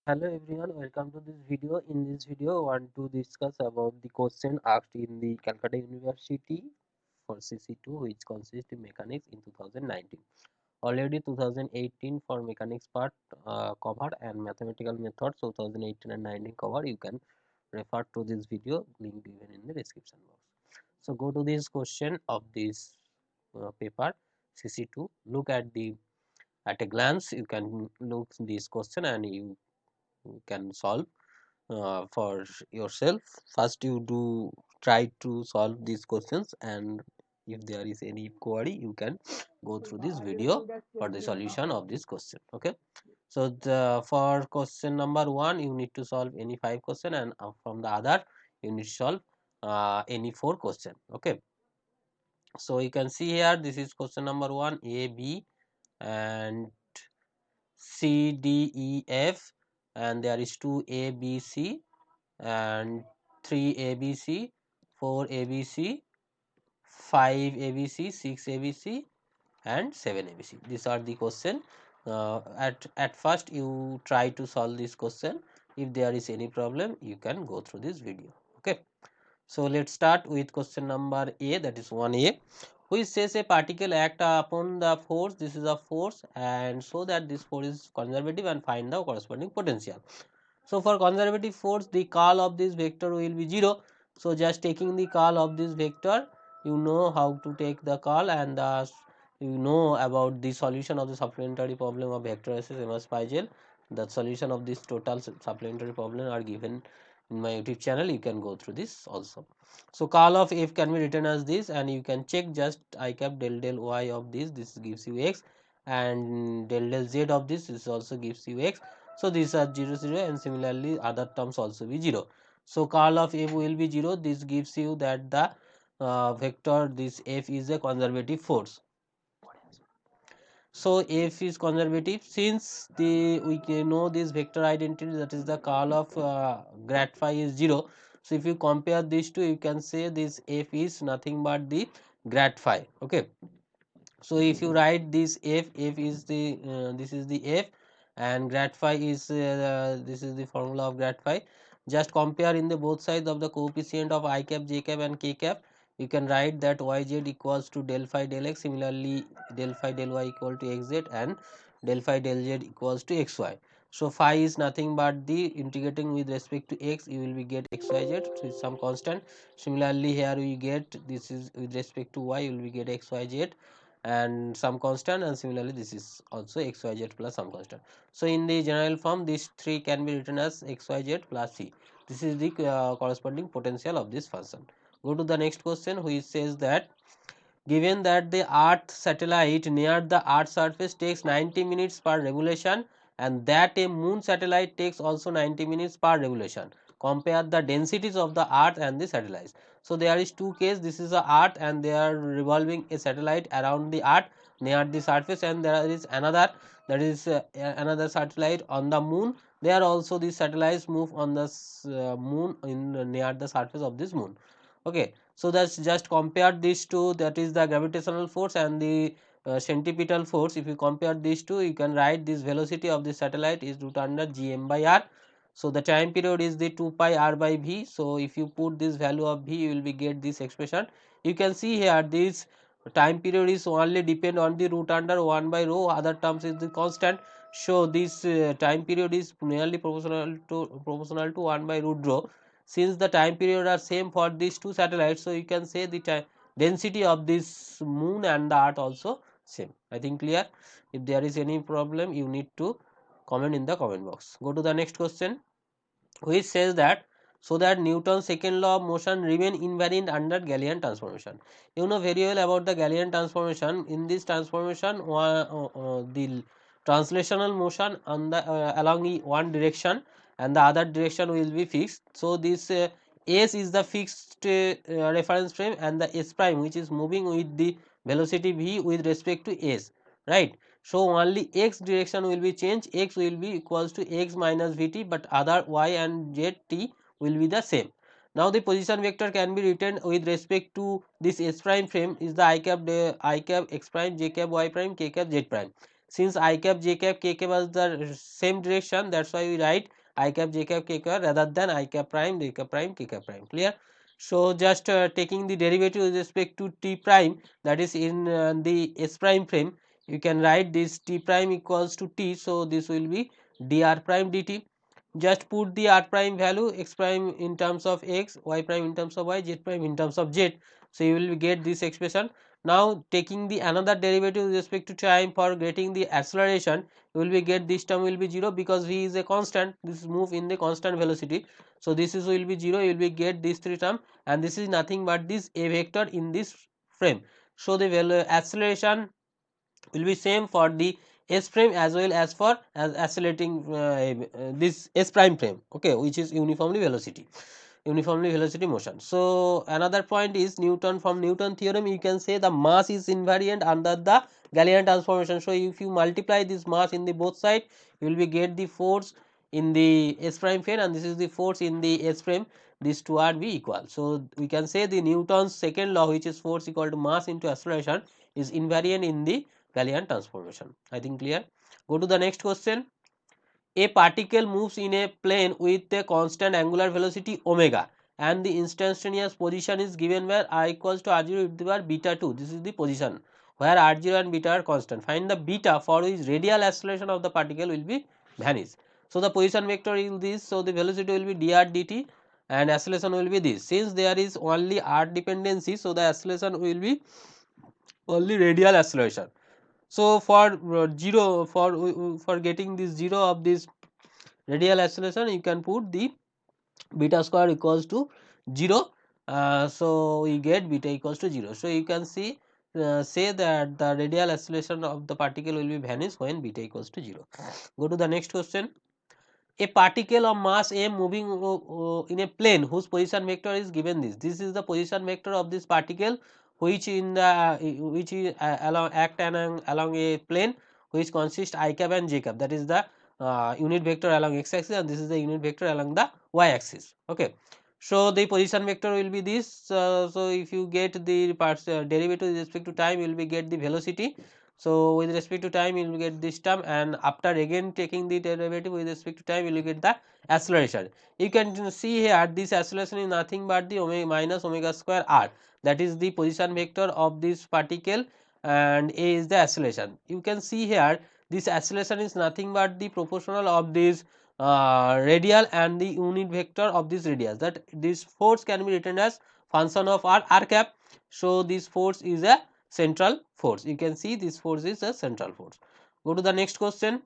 Hello everyone, welcome to this video. In this video, I want to discuss about the question asked in the Calcutta University for CC2, which consists in mechanics in 2019. Already 2018 for mechanics part covered and mathematical methods 2018 and 19 covered. You can refer to this video, link given in the description box. So go to this question of this paper CC2. Look at a glance. You can look this question and you can solve for yourself. First you do try to solve these questions, and if there is any query you can go through this video for the solution of this question. Okay, so for question number 1 you need to solve any 5 question, and from the other you need to solve any 4 question. Okay, so you can see here this is question number 1, A, B and C, D, E, F, and there is 2 A, B, C and 3 ABC, 4 ABC, 5 ABC, 6 ABC and 7 ABC. These are the question. At first you try to solve this question. If there is any problem you can go through this video. Okay. So let's start with question number A, that is 1A, which says a particle act upon the force. This is a force, and so that this force is conservative, and find the corresponding potential. So for conservative force the curl of this vector will be 0. So just taking the curl of this vector, you know how to take the curl, and you know about the solution of the supplementary problem of vector space Amos Pygel. The solution of this total supplementary problem are given in my YouTube channel. You can go through this also. So curl of f can be written as this, and you can check just I cap del y of this gives you x, and del z of this also gives you x. So these are 0 0, and similarly other terms also be 0. So curl of f will be 0. This gives you that the vector this f is a conservative force. So f is conservative since we can know this vector identity, that is the curl of grad phi is 0. So if you compare these two, you can say this f is nothing but the grad phi. Okay, so if you write this f is the this is the f, and grad phi is this is the formula of grad phi. Just compare in the both sides of the coefficient of I cap, j cap and k cap. You can write that yz equals to del phi del x, similarly del phi del y equal to xz, and del phi del z equals to xy. So phi is nothing but the integrating with respect to x, you will be get xyz with some constant. Similarly here we get this is with respect to y, you will be get xyz and some constant, and similarly this is also xyz plus some constant. So in the general form these three can be written as xyz plus c. This is the corresponding potential of this function. Go to the next question, which says that given that the earth satellite near the earth surface takes 90 minutes per revolution, and that a moon satellite takes also 90 minutes per revolution, compare the densities of the earth and the satellites. So there is two cases, this is the earth and they are revolving a satellite around the earth near the surface, and there is another, that is another satellite on the moon. There also these satellites move on the moon in near the surface of this moon. Okay, so that's just compare these two, that is the gravitational force and the centripetal force. If you compare these two, you can write this velocity of the satellite is root under gm by r. So the time period is the 2 pi r by v. So if you put this value of v, you will be get this expression. You can see here this time period is only depend on the root under 1 by rho, other terms is the constant. So this time period is nearly proportional to 1 by root rho. Since the time period are same for these two satellites, so you can say the density of this moon and the earth also same. I think clear. If there is any problem you need to comment in the comment box. Go to the next question, which says that so that Newton's second law of motion remain invariant under Galilean transformation. You know very well about the Galilean transformation. In this transformation the translational motion on the along one direction, and the other direction will be fixed. So this s is the fixed reference frame, and the s prime which is moving with the velocity v with respect to s, right? So only x direction will be changed, x will be equals to x minus vt, but other y and z t will be the same. Now the position vector can be written with respect to this s prime frame is the I cap x prime, j cap y prime, k cap z prime. since I cap, j cap, k cap was the same direction, that's why we write I cap, j cap, k cap rather than I cap prime, j cap prime, k cap prime. Clear? So just taking the derivative with respect to t prime, that is in the s prime frame, you can write this t prime equals to t, so this will be dr prime dt. Just put the r prime value, x prime in terms of x, y prime in terms of y, z prime in terms of z, so you will get this expression. Now taking the another derivative with respect to time for getting the acceleration, you will be get this term will be 0 because v is a constant, this move in the constant velocity, so this is will be 0, you will be get these three term, and this is nothing but this a vector in this frame. So the value acceleration will be same for the s frame as well as for as accelerating this s prime frame, okay, which is uniformly velocity motion. So another point is Newton, from Newton theorem you can say the mass is invariant under the Galilean transformation. So if you multiply this mass in the both side, you will be get the force in the s prime frame and this is the force in the s frame, these two are be equal. So we can say the Newton's second law, which is force equal to mass into acceleration, is invariant in the Galilean transformation. I think clear. Go to the next question. A particle moves in a plane with a constant angular velocity omega and the instantaneous position is given where r equals to r0 to the power beta 2. This is the position where r0 and beta are constant. Find the beta for which radial acceleration of the particle will be vanish. So the position vector is this, so the velocity will be dr dt and acceleration will be this. Since there is only r dependency, so the acceleration will be only radial acceleration. So for 0 for getting this 0 of this radial acceleration, you can put the beta square equals to 0, so we get beta equals to 0. So you can see say that the radial acceleration of the particle will be vanish when beta equals to 0. Go to the next question. A particle of mass m moving in a plane whose position vector is given this. This is the position vector of this particle which in the which is along act along a plane which consists I cap and j cap, that is the unit vector along x axis and this is the unit vector along the y axis, okay. So the position vector will be this, so if you get the parts derivative with respect to time, you will be get the velocity. So with respect to time, you will get this term, and after again taking the derivative with respect to time, you will get the acceleration. You can see here this acceleration is nothing but the omega minus omega square r, that is the position vector of this particle, and a is the acceleration. You can see here this acceleration is nothing but the proportional of this radial and the unit vector of this radius, that this force can be written as function of r cap. So this force is a central force, you can see this force is a central force. Go to the next question.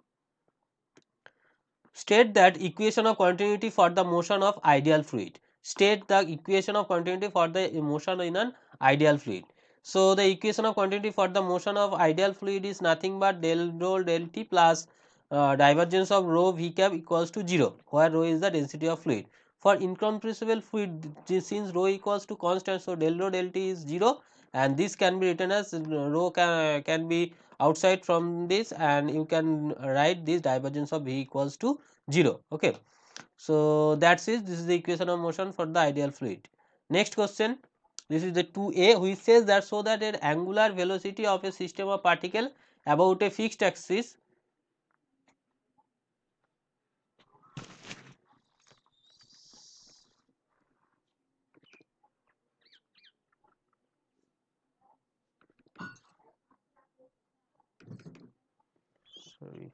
State that equation of continuity for the motion of ideal fluid. State the equation of continuity for the motion in an ideal fluid. So the equation of continuity for the motion of ideal fluid is nothing but del rho del t plus divergence of rho v cap equals to 0, where rho is the density of fluid. For incompressible fluid, since rho equals to constant, so del rho del t is 0, and this can be written as rho can be outside from this, and you can write this divergence of v equals to 0, okay. So that's it, this is the equation of motion for the ideal fluid. Next question, this is the 2a, which says that so that an angular velocity of a system of particle about a fixed axis sorry.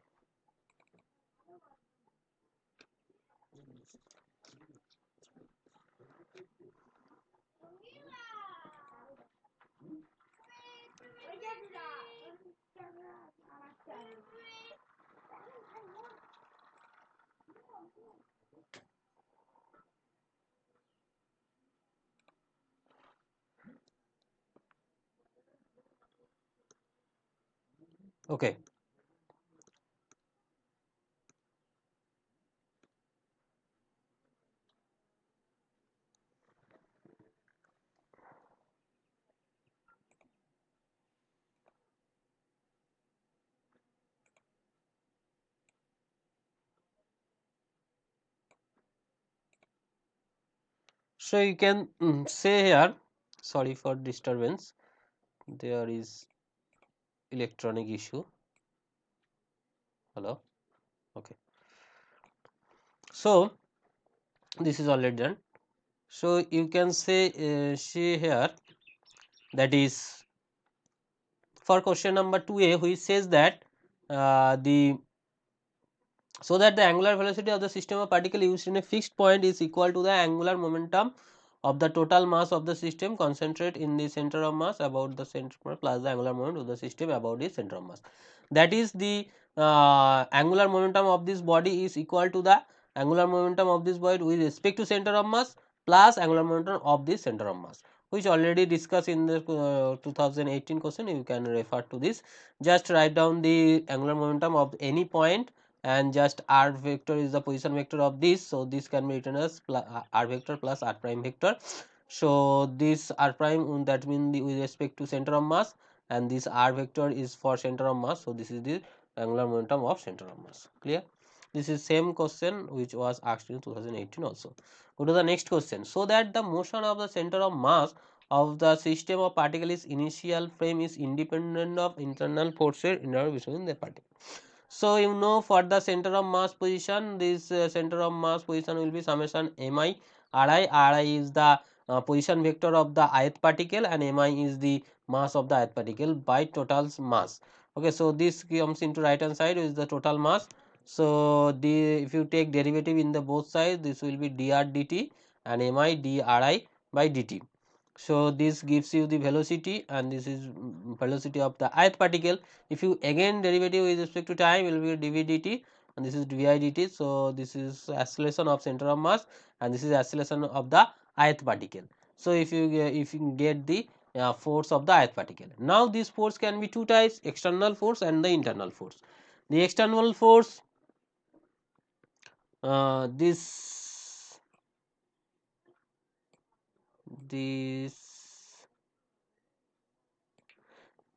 Okay. So you can say here, sorry for disturbance, there is electronic issue. Hello. Okay. So this is already done. So you can say see here, that is for question number 2a, which says that the so that the angular velocity of the system of particle used in a fixed point is equal to the angular momentum of the total mass of the system concentrate in the center of mass about the center plus the angular moment of the system about the center of mass. That is the angular momentum of this body is equal to the angular momentum of this body with respect to center of mass plus angular momentum of the center of mass, which already discussed in the 2018 question. You can refer to this. Just write down the angular momentum of any point, and just r vector is the position vector of this. So this can be written as r vector plus r prime vector. So this r prime, that means with respect to center of mass, and this r vector is for center of mass. So this is the angular momentum of center of mass. Clear? This is same question which was asked in 2018 also. Go to the next question. So that the motion of the center of mass of the system of particles initial frame is independent of internal forces between the particle. So you know, for the center of mass position, this center of mass position will be summation mi ri. Ri is the position vector of the ith particle, and mi is the mass of the ith particle by total mass. Okay, so this comes into right hand side is the total mass. So the if you take derivative in the both sides, this will be dr dt and mi dri by dt. So this gives you the velocity, and this is velocity of the ith particle. If you again derivative with respect to time will be dv dt, and this is dvi dt. So this is acceleration of center of mass, and this is acceleration of the ith particle. So if you get the force of the ith particle. Now this force can be two types: external force and the internal force. The external force, this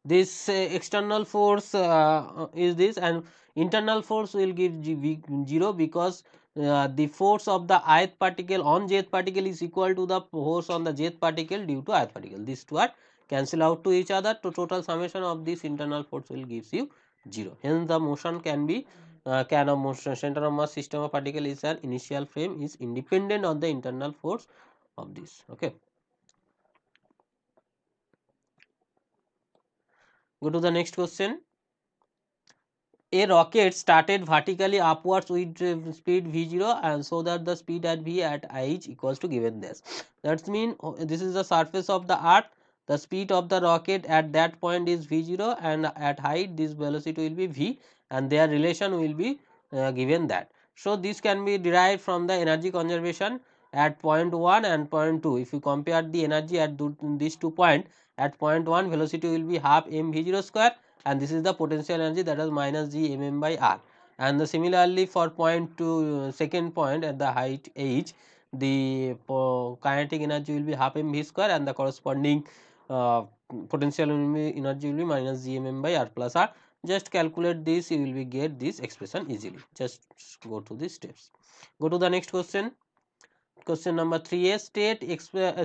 this external force is this, and internal force will give 0, because the force of the ith particle on jth particle is equal to the force on the jth particle due to ith particle. These two are cancel out to each other, to total summation of this internal force will gives you 0. Hence the motion can be can of motion center of mass system of particle is an initial frame is independent of the internal force of this. Okay, go to the next question. A rocket started vertically upwards with speed v0, and so that the speed at v at h equals to given this. That means this is the surface of the earth. The speed of the rocket at that point is v0, and at height this velocity will be v, and their relation will be given that. So this can be derived from the energy conservation at point 1 and point 2. If you compare the energy at these 2 points, at point 1 velocity will be half m v0 square, and this is the potential energy, that is minus g mm by r. And the similarly for point to second point at the height h, the kinetic energy will be half mv square, and the corresponding uh, potential energy will be minus g mm by r plus r. Just calculate this, you will be get this expression easily. Just go to the steps. Go to the next question. Question number 3a,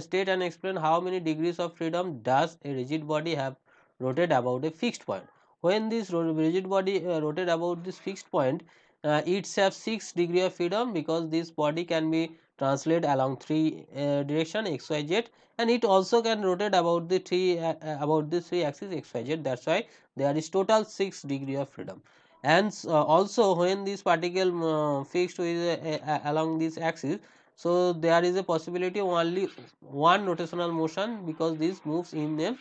state and explain how many degrees of freedom does a rigid body have rotate about a fixed point. When this rigid body rotate about this fixed point, it has 6 degree of freedom, because this body can be translated along 3 direction x y z, and it also can rotate about the 3 axis x y z. That's why there is total 6 degree of freedom. And also when this particle fixed with along this axis, so there is a possibility only one rotational motion, because this moves in a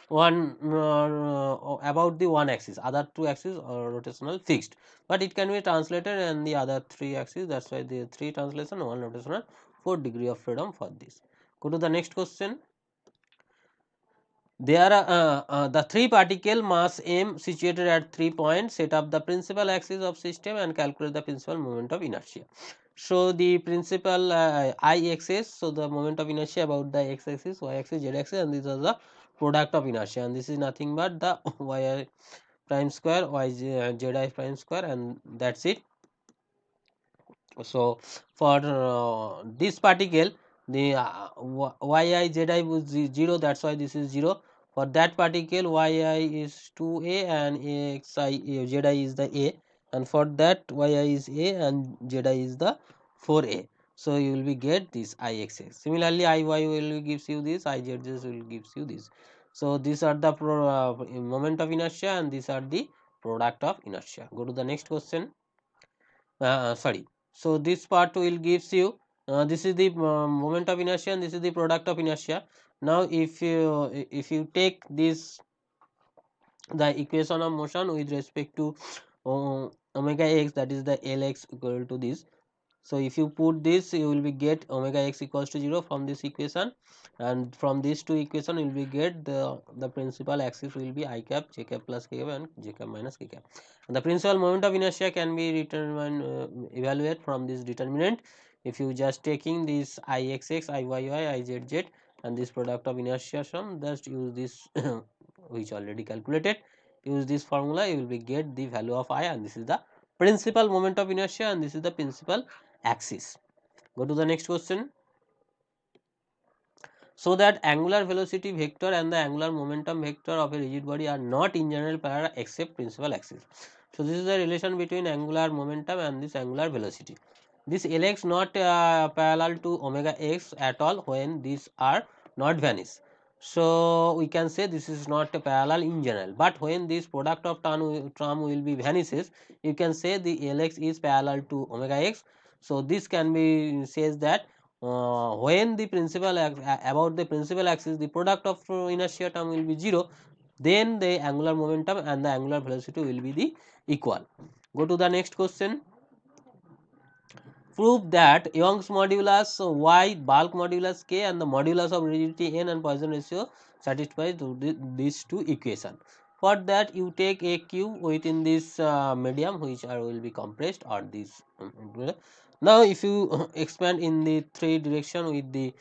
one about the one axis, other two axes are rotational fixed, but it can be translated in the other 3 axes. That's why the 3 translation, 1 rotational, 4 degree of freedom for this. Go to the next question. There are the 3 particle mass m situated at 3 points. Set up the principal axis of system and calculate the principal moment of inertia. So the principal I axis, so the moment of inertia about the x axis, y axis, z axis, and these are the product of inertia, and this is nothing but the y prime square, y z prime square, and that's it. So for this particle, the yi zi was 0, that's why this is 0. For that particle yi is 2a and zi is the a, and for that yi is a and zi is the 4a. So you will be get this ixx. Similarly, iy will gives you this, izz will gives you this. So these are the moment of inertia and these are the product of inertia. Go to the next question. Sorry. So this part will gives you this is the moment of inertia and this is the product of inertia. Now if you take this the equation of motion with respect to omega x, that is the Lx equal to this. So if you put this, you will be get omega x equals to 0 from this equation, and from these two equation you will be get the principal axis will be I cap, j cap plus k cap and j cap minus k cap. And the principal moment of inertia can be determined evaluate from this determinant. If you just taking this ixx, iyy, izz and this product of inertia sum, just use this which already calculated, use this formula, you will be get the value of I, and this is the principal moment of inertia and this is the principal axis. Go to the next question. So that angular velocity vector and the angular momentum vector of a rigid body are not in general parallel except principal axis. So this is the relation between angular momentum and this angular velocity. This Lx not parallel to omega x at all when these are not vanish. So we can say this is not a parallel in general, but when this product of term will be vanishes, you can say the Lx is parallel to omega x. So this can be says that when the principal about the principal axis the product of inertia term will be 0, then the angular momentum and the angular velocity will be the equal. Go to the next question. Prove that Young's modulus y, bulk modulus k and the modulus of rigidity n and Poisson ratio satisfies these two equation. For that you take a cube within this medium which will be compressed or this. Now if you expand in the three direction with the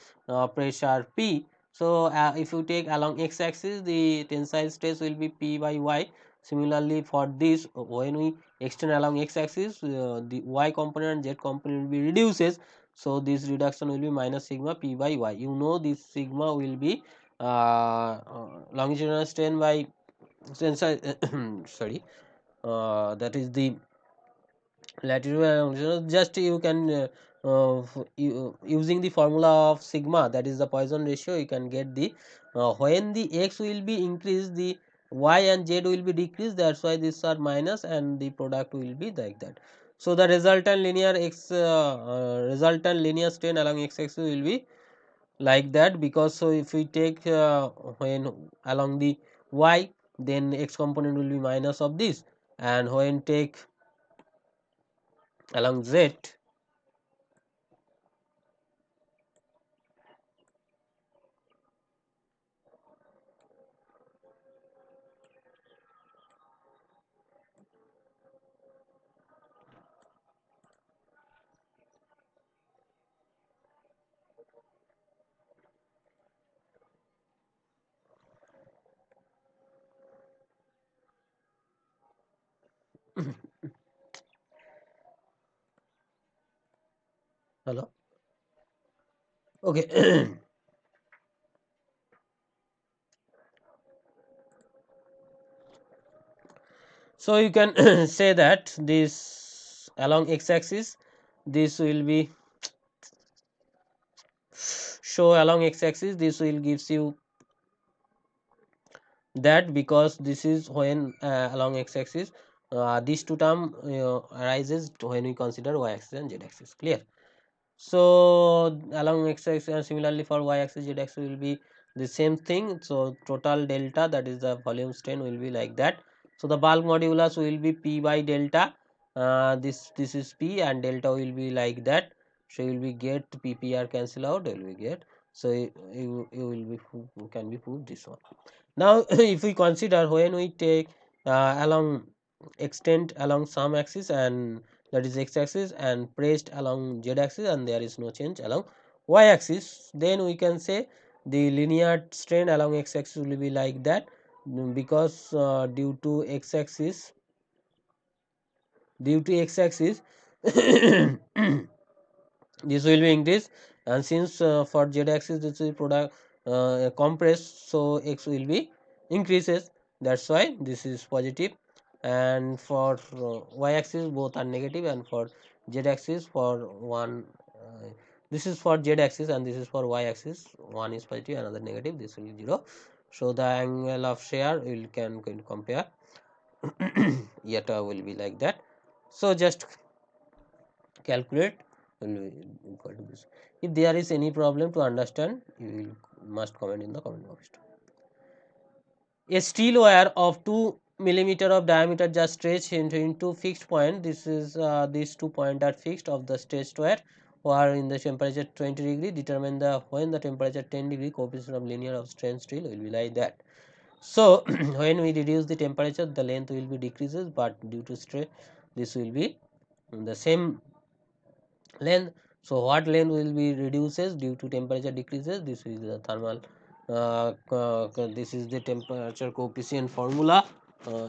pressure P, so if you take along x axis the tensile stress will be P by y. Similarly for this, when we extend along x axis the y component and z component will be reduces, so this reduction will be minus sigma P by y. You know this sigma will be longitudinal strain by tensile sorry, that is the latitude. Just you can using the formula of sigma, that is the Poisson ratio, you can get the when the x will be increased the y and z will be decreased, that's why these are minus and the product will be like that. So the resultant linear strain along x axis will be like that, because so if we take when along the y, then x component will be minus of this, and when take along z. Hello. Okay. So you can say that this along x axis, this will be show along x axis, this will gives you that, because this is when along x axis these two term arises when we consider y axis and z axis. Clear? So along x axis and similarly for y axis, z axis will be the same thing. So total delta, that is the volume strain, will be like that. So the bulk modulus will be P by delta. This is P and delta will be like that. So you will be get PPR cancel out, you will be get. So you will be you can be proved this one. Now if we consider when we take along extend along some axis, and that is x axis, and pressed along z axis and there is no change along y axis, then we can say the linear strain along x axis will be like that, because due to x axis this will be increased, and since for z axis this is product compressed, so x will be increases, that's why this is positive. And for y axis both are negative, and for z axis for one this is for z axis and this is for y axis, one is positive another negative, this will be 0. So the angle of shear we can compare yet will be like that. So just calculate will be equal to this. If there is any problem to understand, you will must comment in the comment box. A steel wire of 2 mm of diameter just stretched into fixed point. This is these 2 points are fixed of the stretched wire, where in the temperature 20 degree determine the when the temperature 10 degree, coefficient of linear of strain steel will be like that. So when we reduce the temperature, the length will be decreases, but due to strain this will be the same length. So what length will be reduces due to temperature decreases, this is the thermal this is the temperature coefficient formula,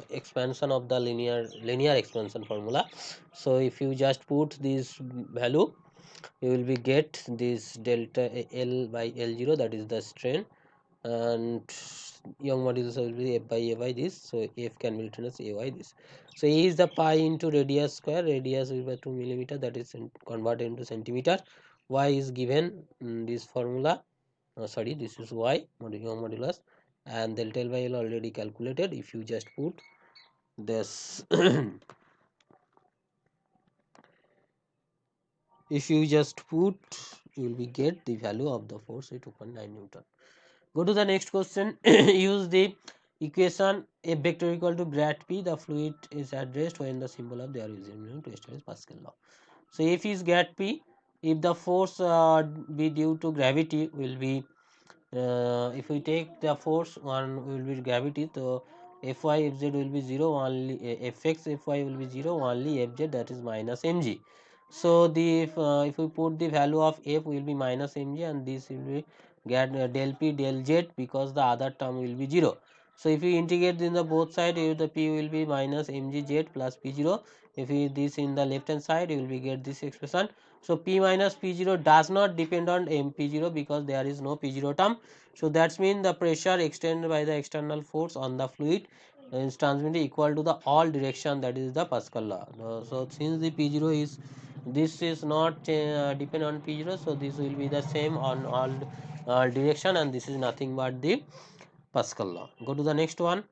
expansion of the linear expansion formula. So if you just put this value, you will be get this delta L by L0, that is the strain, and Young modulus will be f by a by this. So f can be written as a by this. So a is the pi into radius square, radius will be 2 mm, that is converted into centimeter. Y is given this formula, sorry, this is y Young modulus, and delta L by L already calculated. If you just put this if you just put, you will be get the value of the force at 2.9 Newton. Go to the next question. Use the equation F vector equal to grad P. The fluid is at rest when the symbol of there is to establish Pascal law. So F is grad P. If the force be due to gravity will be if we take the force, one will be gravity, so Fy Fz will be 0, only Fx Fy will be 0, only Fz, that is minus mg. So the if we put the value of F will be minus mg, and this will be get del P del Z, because the other term will be 0. So if you integrate in the both side, the P will be minus mg Z plus P0. If you this in the left hand side, you will be get this expression. So P minus P0 does not depend on MP0, because there is no P0 term. So that means the pressure extended by the external force on the fluid is transmitted equal to the all direction, that is the Pascal law. So since the P0 is, this is not depend on P0, so this will be the same on all direction, and this is nothing but the Pascal law. Go to the next one.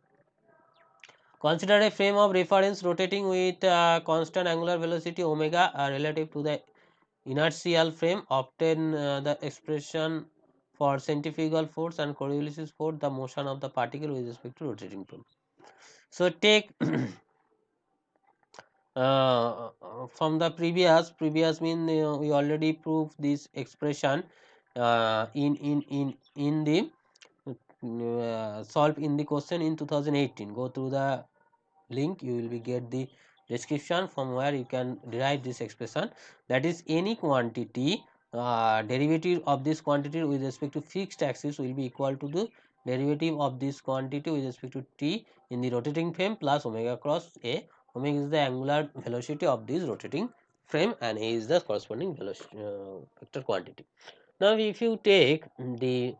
Consider a frame of reference rotating with constant angular velocity omega relative to the inertial frame. Obtain the expression for centrifugal force and Coriolis force, the motion of the particle with respect to rotating frame. So take from the previous mean we already proved this expression in the solve in the question in 2018. Go through the link, you will be get the description from where you can derive this expression. That is, any quantity derivative of this quantity with respect to fixed axis will be equal to the derivative of this quantity with respect to t in the rotating frame plus omega cross a. Omega is the angular velocity of this rotating frame, and a is the corresponding velocity vector quantity. Now if you take the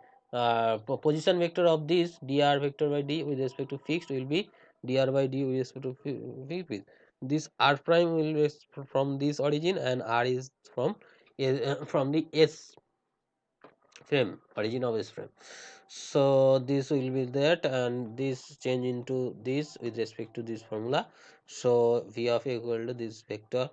position vector of this dr vector by d with respect to fixed will be dr by d with respect to fixed. This r prime will be from this origin, and r is from the s frame, origin of s frame. So this will be that, and this change into this with respect to this formula. So v of a equal to this vector,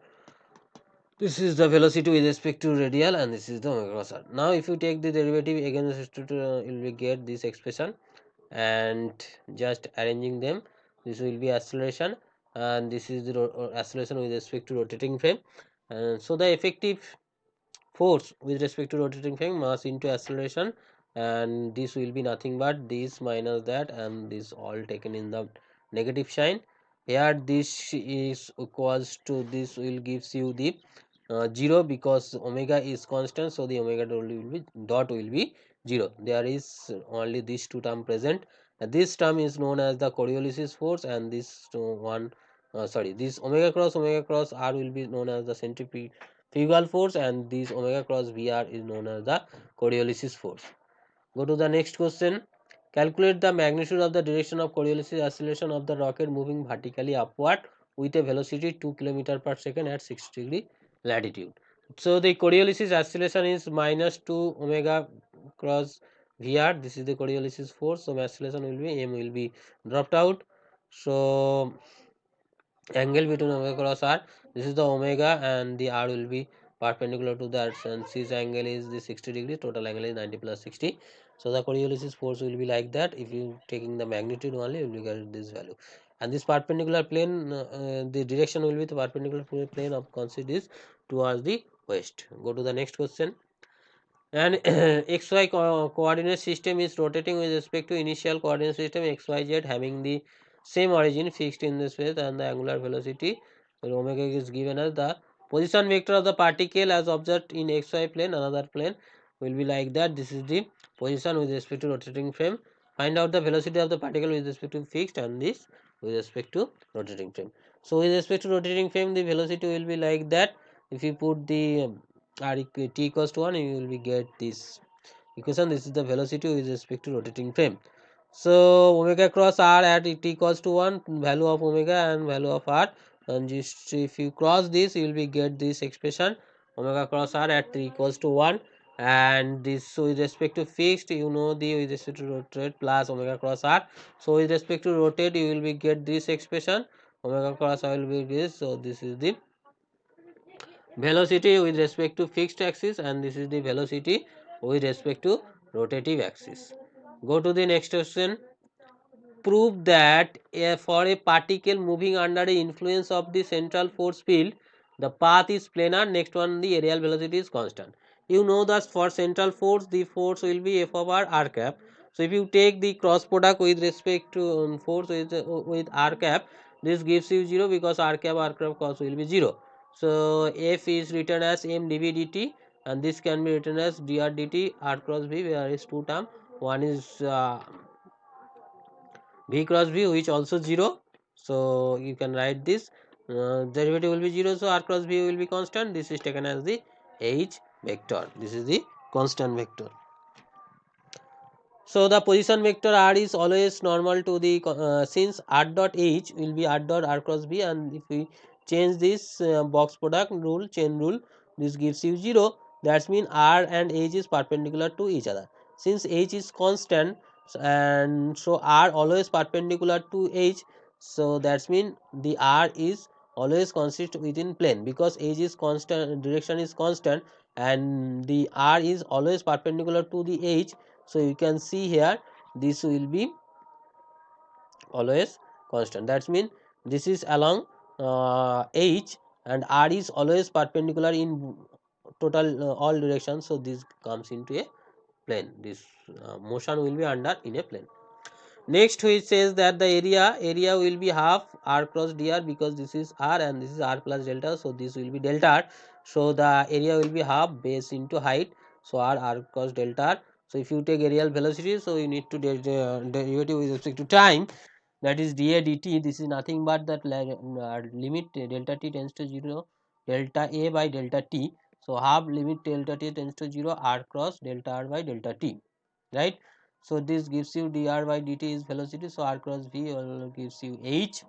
this is the velocity with respect to radial, and this is the omega cross r. Now if you take the derivative again, you will get this expression, and just arranging them, this will be acceleration, and this is the acceleration with respect to rotating frame. And so the effective force with respect to rotating frame, mass into acceleration, and this will be nothing but this minus that, and this all taken in the negative sign. Here this is equals to this will gives you the 0, because omega is constant, so the omega dot will be 0. There is only this two term present. This term is known as the Coriolis force, and this one sorry, this omega cross r will be known as the centrifugal force, and this omega cross Vr is known as the Coriolis force. Go to the next question. Calculate the magnitude of the direction of Coriolis acceleration of the rocket moving vertically upward with a velocity 2 km per second at 60° latitude. So the Coriolis acceleration is minus 2 omega cross Vr. This is the Coriolis force. So acceleration will be m will be dropped out. So angle between omega cross r, this is the omega, and the r will be perpendicular to that, and this angle is the 60°, total angle is 90 plus 60. So the Coriolis force will be like that. If you taking the magnitude only, you will get this value, and this perpendicular plane, the direction will be the perpendicular plane of consider is towards the west. Go to the next question. An xy coordinate system is rotating with respect to initial coordinate system xyz having the same origin fixed in the space, and the angular velocity omega is given as the position vector of the particle as observed in xy plane. Another plane will be like that. This is the position with respect to rotating frame. Find out the velocity of the particle with respect to fixed, and this with respect to rotating frame. So with respect to rotating frame, the velocity will be like that. If you put the r t equals to 1, you will be get this equation. This is the velocity with respect to rotating frame. So omega cross r at t equals to 1, value of omega and value of r, and just if you cross this, you will be get this expression omega cross r at t equals to 1, and this, so with respect to fixed, you know, the with respect to rotate plus omega cross r. So with respect to rotate, you will be get this expression omega cross r will be this. So this is the velocity with respect to fixed axis, and this is the velocity with respect to rotative axis. Go to the next question. Prove that for a particle moving under the influence of the central force field, the path is planar. Next one, the areal velocity is constant. You know that for central force, the force will be f over r cap. So if you take the cross product with respect to force with r cap, this gives you 0, because r cap cos will be 0. So f is written as m dv dt, and this can be written as dr dt r cross v, where is two term. One is v cross v, which also 0. So you can write this, derivative will be 0, so r cross v will be constant. This is taken as the h vector. This is the constant vector. So the position vector r is always normal to the since r dot h will be r dot r cross b, and if we change this box product rule, chain rule, this gives you 0. That means r and h is perpendicular to each other. Since h is constant, and so r always perpendicular to h, so that means the r is always consist within plane, because h is constant, direction is constant, and the r is always perpendicular to the h. So you can see here, this will be always constant. That means this is along h, and r is always perpendicular in total all directions. So this comes into a plane. This motion will be under in a plane. Next, which says that the area will be half r cross dr, because this is r and this is r plus delta, so this will be delta r. So the area will be half base into height, so r cross delta r. So if you take areal velocity, so you need to derivative with respect to time, that is dA dt. This is nothing but that limit delta t tends to 0, delta a by delta t. So half limit delta t tends to 0, r cross delta r by delta t, right? So this gives you dr by dt is velocity, so r cross v gives you h.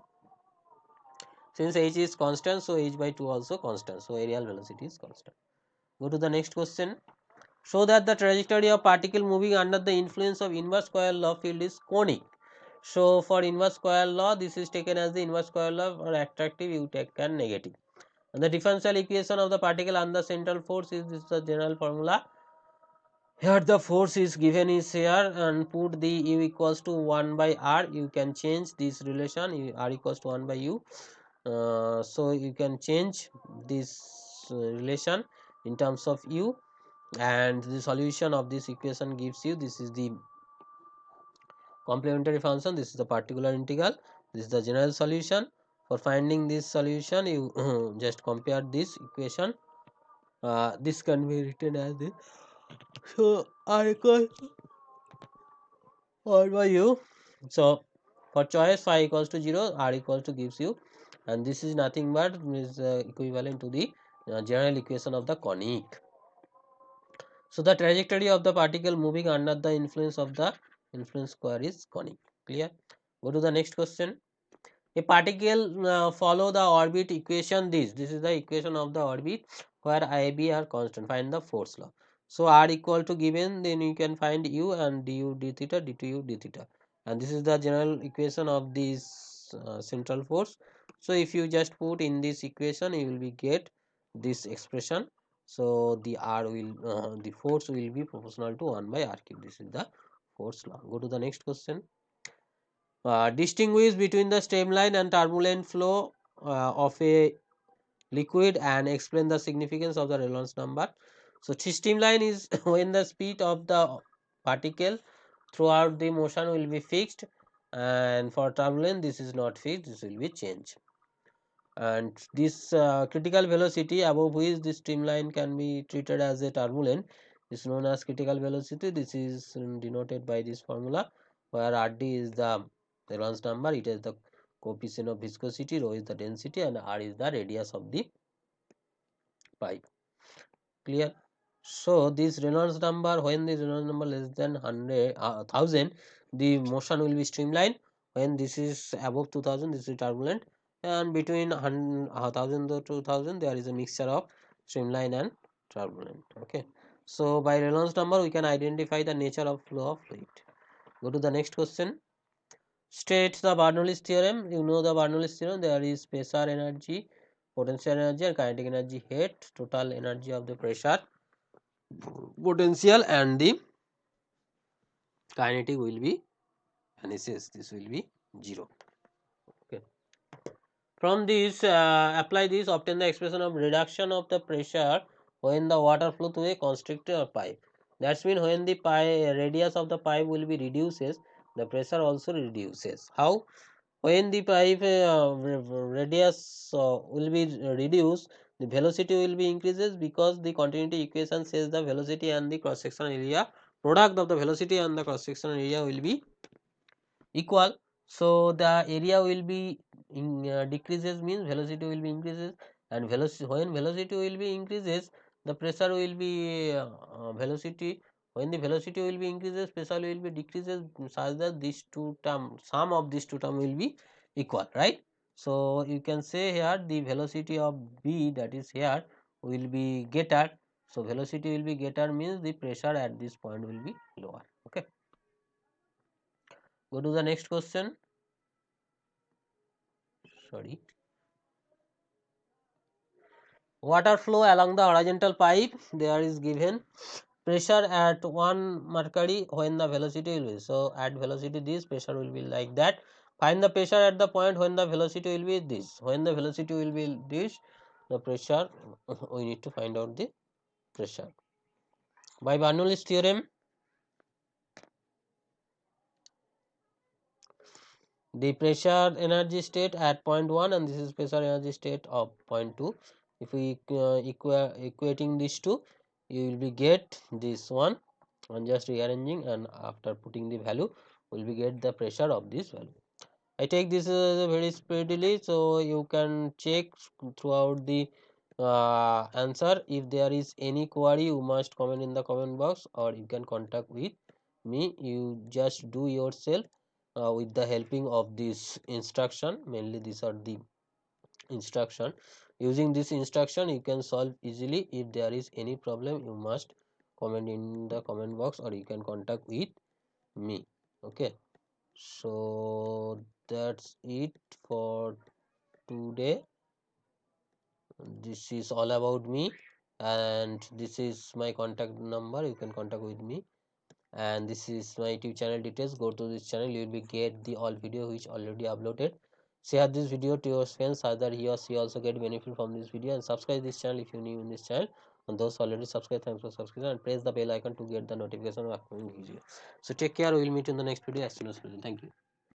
Since h is constant, so h by 2 also constant, so areal velocity is constant. Go to the next question. Show that the trajectory of particle moving under the influence of inverse square law field is conic. So for inverse square law, this is taken as the inverse square law, or attractive you take and negative. And the differential equation of the particle under central force is this, the general formula. Here the force is given is here, and put the u equals to 1 by r. You can change this relation, r equals to 1 by u. So you can change this relation in terms of u, and the solution of this equation gives you, this is the complementary function, this is the particular integral, this is the general solution. For finding this solution, you just compare this equation. This can be written as this. So r equals 1 by u. So for choice phi equals to 0, r equals to gives you, and this is nothing but is equivalent to the general equation of the conic. So the trajectory of the particle moving under the influence of the influence square is conic. Clear? Go to the next question. A particle follow the orbit equation. This is the equation of the orbit where I b are constant. Find the force law. So r equal to given, then you can find u and du d theta d2u d theta, and this is the general equation of this central force. So if you just put in this equation, you will be get this expression. So the r will the force will be proportional to 1 by r cube. This is the force law. Go to the next question. Distinguish between the streamline and turbulent flow of a liquid and explain the significance of the Reynolds number. So streamline is when the speed of the particle throughout the motion will be fixed, and for turbulent this is not fixed, this will be changed. And this critical velocity above which this streamline can be treated as a turbulent is known as critical velocity. This is denoted by this formula, where Rd is the Reynolds number, it is the coefficient of viscosity, rho is the density, and r is the radius of the pipe. Clear? So this Reynolds number, when the Reynolds number less than 1000, the motion will be streamlined. When this is above 2000, this is turbulent, and between 1000 to 2000 there is a mixture of streamline and turbulent. Okay, so by Reynolds number we can identify the nature of flow of fluid. Go to the next question. State the Bernoulli's theorem. You know the Bernoulli's theorem. There is pressure energy, potential energy, and kinetic energy head, total energy of the pressure, potential, and the kinetic will be vanishes. This will be 0. Okay. From this, apply this, obtain the expression of reduction of the pressure when the water flow through a constrictor or pipe. That's mean when the radius of the pipe will be reduces, the pressure also reduces. How? When the pipe radius will be reduced, the velocity will be increases, because the continuity equation says the velocity and the cross sectional area, product of the velocity and the cross sectional area will be equal. So the area will be decreases, means velocity will be increases, and velocity, when velocity will be increases, the pressure will be velocity, when the velocity will be increases, pressure will be decreases, such that these two term, sum of these two term will be equal, right? So you can say here the velocity of b, that is here, will be greater. So velocity will be greater means the pressure at this point will be lower. Okay, go to the next question. Sorry. Water flow along the horizontal pipe, there is given pressure at 1 mercury when the velocity will be. So at velocity this pressure will be like that. Find the pressure at the point when the velocity will be this. When the velocity will be this, the pressure we need to find out the pressure. By Bernoulli's theorem, the pressure energy state at point 1 and this is pressure energy state of point 2. If we equating these two, you will be get this one, and just rearranging, and after putting the value will be get the pressure of this value. I take this very speedily, so you can check throughout the answer. If there is any query, you must comment in the comment box, or you can contact with me. You just do yourself with the helping of this instruction. Mainly these are the instruction. Using this instruction you can solve easily. If there is any problem, you must comment in the comment box, or you can contact with me. Okay, so that's it for today. This is all about me, and this is my contact number, you can contact with me, and this is my YouTube channel details. Go to this channel, you will be get the all video which already uploaded. Share this video to your friends so that he or she also get benefit from this video, and subscribe this channel if you new in this channel, and those already subscribed, thanks for subscription, and press the bell icon to get the notification of upcoming video. So take care, we will meet in the next video as soon as possible. Thank you.